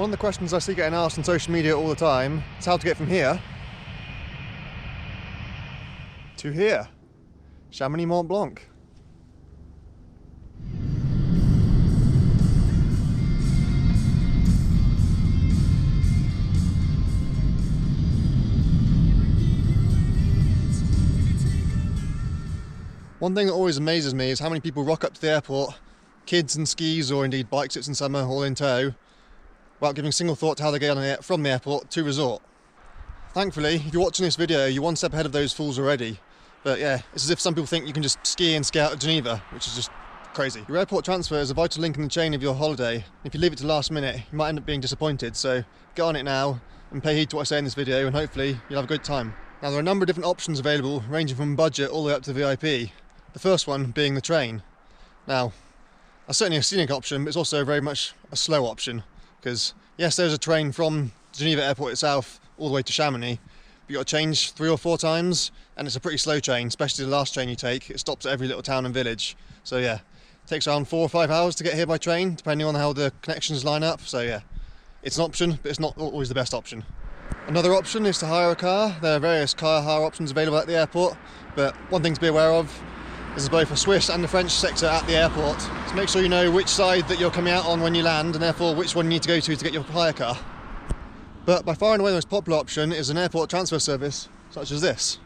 One of the questions I see getting asked on social media all the time is how to get from here to here, Chamonix Mont Blanc. One thing that always amazes me is how many people rock up to the airport, kids and skis or indeed bike sits in summer all in tow, without giving a single thought to how they get on from the airport to resort. Thankfully, if you're watching this video, you're one step ahead of those fools already. But yeah, it's as if some people think you can just ski and ski out of Geneva, which is just crazy. Your airport transfer is a vital link in the chain of your holiday. If you leave it to the last minute, you might end up being disappointed, so get on it now and pay heed to what I say in this video and hopefully you'll have a good time. Now there are a number of different options available, ranging from budget all the way up to VIP. The first one being the train. Now, that's certainly a scenic option, but it's also very much a slow option, because yes, there's a train from Geneva Airport itself all the way to Chamonix, but you've got to change 3 or 4 times, and it's a pretty slow train, especially the last train you take. It stops at every little town and village. So yeah, it takes around 4 or 5 hours to get here by train, depending on how the connections line up. So yeah, it's an option, but it's not always the best option. Another option is to hire a car. There are various car hire options available at the airport, but one thing to be aware of, there's both a Swiss and a French sector at the airport, so make sure you know which side that you're coming out on when you land, and therefore which one you need to go to get your hire car. But by far and away the most popular option is an airport transfer service, such as this.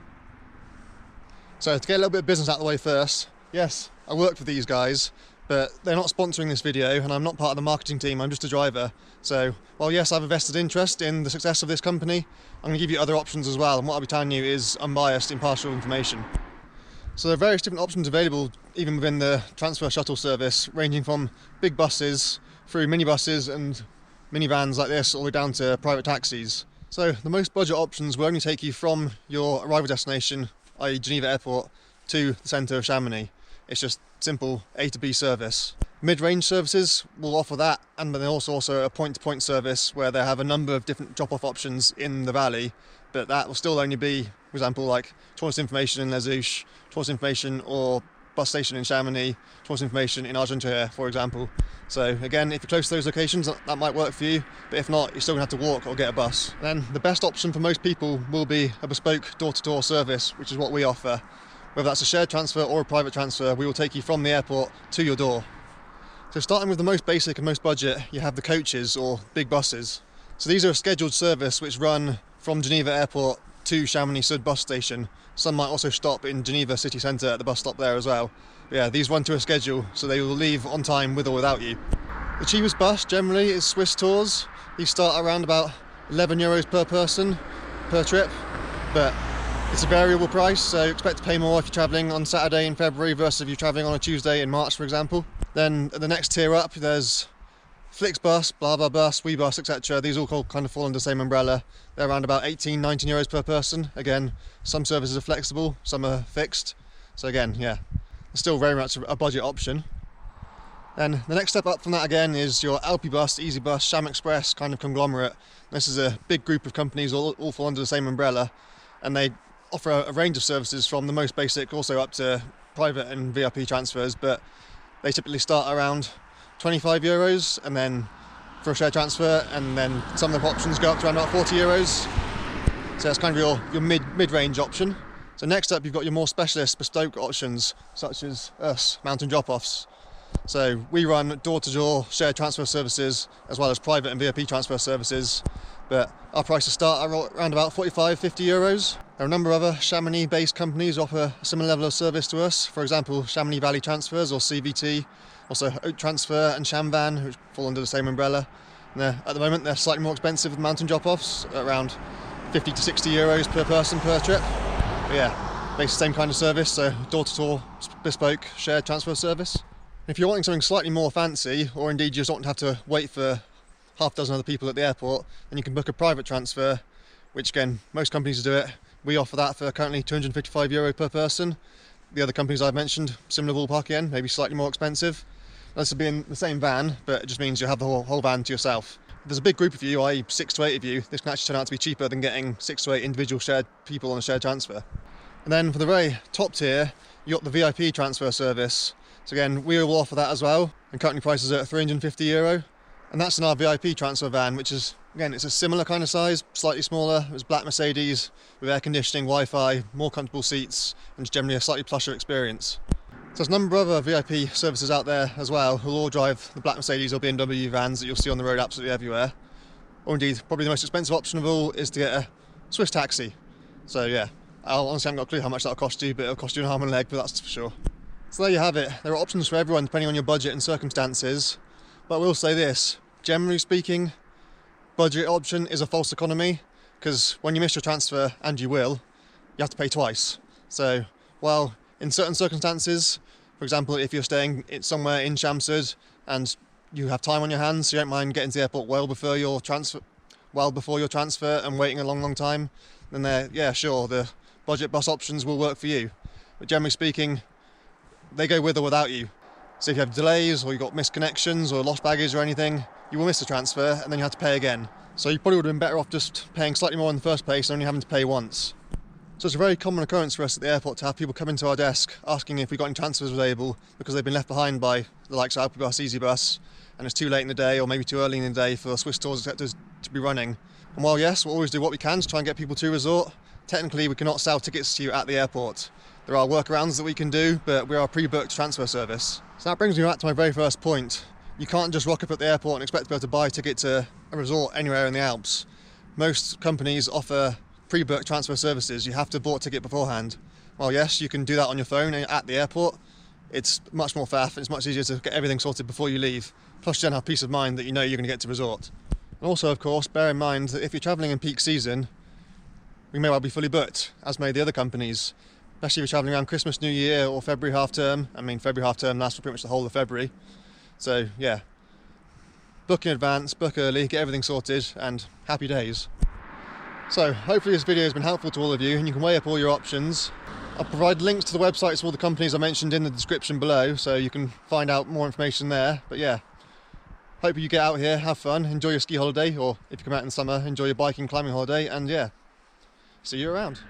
So to get a little bit of business out of the way first, yes, I work for these guys, but they're not sponsoring this video, and I'm not part of the marketing team, I'm just a driver. So while yes, I have a vested interest in the success of this company, I'm going to give you other options as well, and what I'll be telling you is unbiased, impartial information. So there are various different options available even within the transfer shuttle service, ranging from big buses through minibuses and minivans like this all the way down to private taxis. So the most budget options will only take you from your arrival destination, i.e. Geneva Airport, to the centre of Chamonix. It's just simple A to B service. Mid-range services will offer that, and then also a point-to-point service where they have a number of different drop-off options in the valley, but that will still only be, for example, like tourist information in Les Houches, tourist information or bus station in Chamonix, tourist information in Argentière, for example. So again, if you're close to those locations, that might work for you, but if not, you're still going to have to walk or get a bus. Then the best option for most people will be a bespoke door-to-door service, which is what we offer. Whether that's a shared transfer or a private transfer, we will take you from the airport to your door. So starting with the most basic and most budget, you have the coaches or big buses. So these are a scheduled service which run from Geneva Airport to Chamonix Sud bus station. Some might also stop in Geneva city centre at the bus stop there as well. But yeah, these run to a schedule, so they will leave on time with or without you. The cheapest bus generally is Swiss Tours. These start around about €11 per person per trip, but it's a variable price, so expect to pay more if you're travelling on Saturday in February versus if you're travelling on a Tuesday in March, for example. Then the next tier up, there's Flixbus, BlaBlaBus, WeBus, etc. These all kind of fall under the same umbrella. They're around about €18–19 per person. Again, some services are flexible, some are fixed. So again, yeah, it's still very much a budget option. Then the next step up from that again is your Alpibus, EasyBus, Sham Express kind of conglomerate. This is a big group of companies all fall under the same umbrella, and they offer a range of services from the most basic also up to private and VIP transfers, but they typically start around €25, and then for a share transfer, and then some of the options go up to around about €40. So that's kind of your mid-range option. So next up you've got your more specialist bespoke options, such as us, mountain drop-offs. So we run door-to-door shared transfer services as well as private and VIP transfer services, but our prices start around about €45–50. There are a number of other Chamonix-based companies who offer a similar level of service to us. For example, Chamonix Valley Transfers or CVT, also Haute Transfer and Chamvan, which fall under the same umbrella. And at the moment they're slightly more expensive than mountain drop-offs, around €50–60 per person per trip. But yeah, basically the same kind of service, so door-to-door bespoke shared transfer service. If you're wanting something slightly more fancy, or indeed you just don't have to wait for half a dozen other people at the airport, then you can book a private transfer, which again, most companies do it. We offer that for currently €255 per person. The other companies I've mentioned, similar ballpark again, maybe slightly more expensive. This will be in the same van, but it just means you have the whole van to yourself. If there's a big group of you, i.e. 6 to 8 of you, this can actually turn out to be cheaper than getting 6 to 8 individual shared people on a shared transfer. And then for the very top tier, you've got the VIP transfer service. So again, we will offer that as well, and currently prices are at €350. And that's in our VIP transfer van, which is, again, it's a similar kind of size, slightly smaller. It's black Mercedes with air conditioning, Wi-Fi, more comfortable seats, and just generally a slightly plusher experience. So there's a number of other VIP services out there as well who'll all drive the black Mercedes or BMW vans that you'll see on the road absolutely everywhere. Or indeed, probably the most expensive option of all is to get a Swiss taxi. So yeah, I honestly haven't got a clue how much that'll cost you, but it'll cost you an arm and a leg, but that's for sure. So there you have it. There are options for everyone depending on your budget and circumstances. But I will say this, generally speaking, budget option is a false economy, because when you miss your transfer, and you will, you have to pay twice. So while in certain circumstances, for example, if you're staying somewhere in Chelmsford and you have time on your hands, so you don't mind getting to the airport well before your transfer and waiting a long time, then yeah, sure, the budget bus options will work for you. But generally speaking, they go with or without you. So if you have delays or you've got missed connections or lost baggage or anything, you will miss the transfer and then you have to pay again. So you probably would have been better off just paying slightly more in the first place and only having to pay once. So it's a very common occurrence for us at the airport to have people come into our desk asking if we've got any transfers available because they've been left behind by the likes of Alpebus, EasyBus, and it's too late in the day or maybe too early in the day for Swiss tours etc. to be running. And while yes, we'll always do what we can to try and get people to resort, technically we cannot sell tickets to you at the airport. There are workarounds that we can do, but we are a pre-booked transfer service. So that brings me back to my very first point. You can't just rock up at the airport and expect to be able to buy a ticket to a resort anywhere in the Alps. Most companies offer pre-booked transfer services. You have to book a ticket beforehand. Well, yes, you can do that on your phone at the airport. It's much more faff and it's much easier to get everything sorted before you leave. Plus you then have peace of mind that you know you're going to get to resort. And also, of course, bear in mind that if you're travelling in peak season, we may well be fully booked, as may the other companies. Especially if you're travelling around Christmas, New Year or February half term. I mean, February half term lasts for pretty much the whole of February. So yeah, book in advance, book early, get everything sorted, and happy days. So hopefully this video has been helpful to all of you and you can weigh up all your options. I'll provide links to the websites of all the companies I mentioned in the description below, so you can find out more information there. But yeah, hope you get out here, have fun, enjoy your ski holiday, or if you come out in the summer, enjoy your biking, climbing holiday, and yeah, see you around.